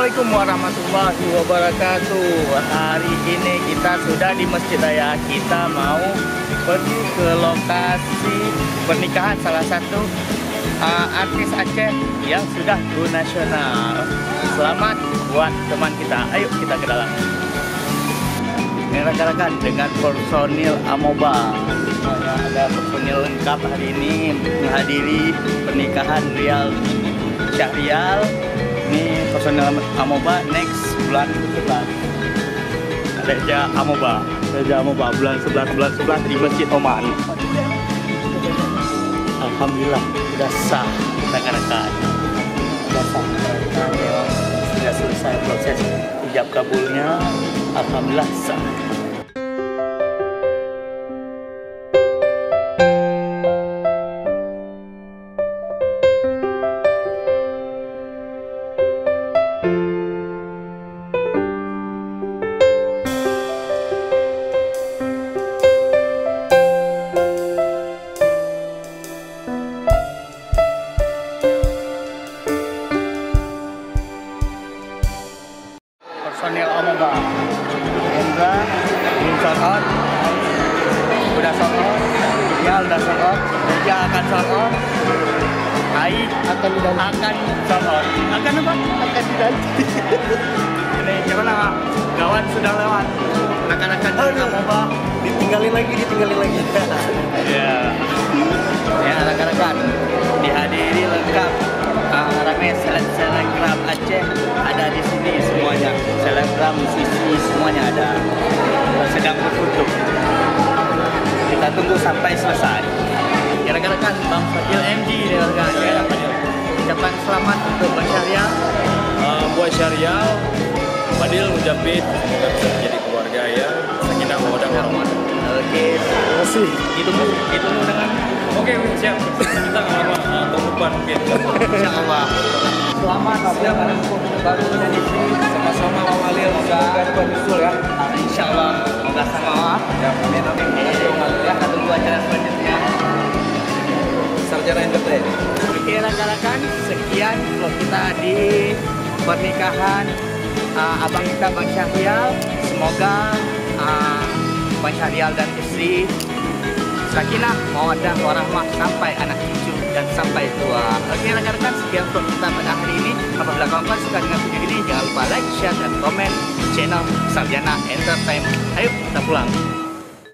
Assalamualaikum warahmatullahi wabarakatuh. Hari ini kita sudah di Masjid Raya. Kita mau pergi ke lokasi pernikahan salah satu artis Aceh yang sudah go nasional. Selamat buat teman kita. Ayo kita ke dalam. Ini rekan-rekan dengan personil Amoba. Ada personil lengkap hari ini menghadiri pernikahan Rial Syahrial. Ini personil Amoba next bulan 11. Reja Amoba bulan 11 di Masjid Oman. Alhamdulillah sudah sah rekan-rekan. Sudah sah. Sudah selesai proses ijab kabulnya. Alhamdulillah sah. Personil Amoba, Hendra, sold out, udah sold out, dia udah sold out, dia akan sold out, Ai akan sold out, akan apa? Akan diganti. Ini gimana? Kawan sudah lewat, rekan-rekan Amoba ditinggalin lagi. Ya, ya rekan-rekan dihadiri lengkap. Ramai selebgram Aceh ada di sini semuanya, selebgram musisi semuanya ada, sedang berfoto. Kita tunggu sampai selesai. Ya rekan-rekan, Bang Fadil MG nih rekan-rekan. Ya, ucapan selamat untuk Bang Syahrial. Buat Syahrial, Fadil ucapin semoga bisa menjadi keluarga yang sakinah mawaddah warahmah. Oke, terima kasih. Ditunggu dengan. Oke, siap. Kita nggak lama tahun depan mungkin. Insyaallah. Selamat siap ada baru di sini sama-sama Walil semoga berhasil ya. Insyaallah semoga sama. Ya, amin. Ya, kita tunggu acara selanjutnya. Sarjana Entertain. Oke rekan-rekan, sekian vlog kita di pernikahan abang kita Bang Syahrial. Semoga Bang Syahrial dan istri sakinah mawaddah warahmah sampai anak cucu dan sampai tua. Oke rekan-rekan, sekian vlog kita pada hari ini. Apabila kawan-kawan suka dengan video ini, jangan lupa like, share, dan komen channel Sarjana Entertainment. Ayo kita pulang.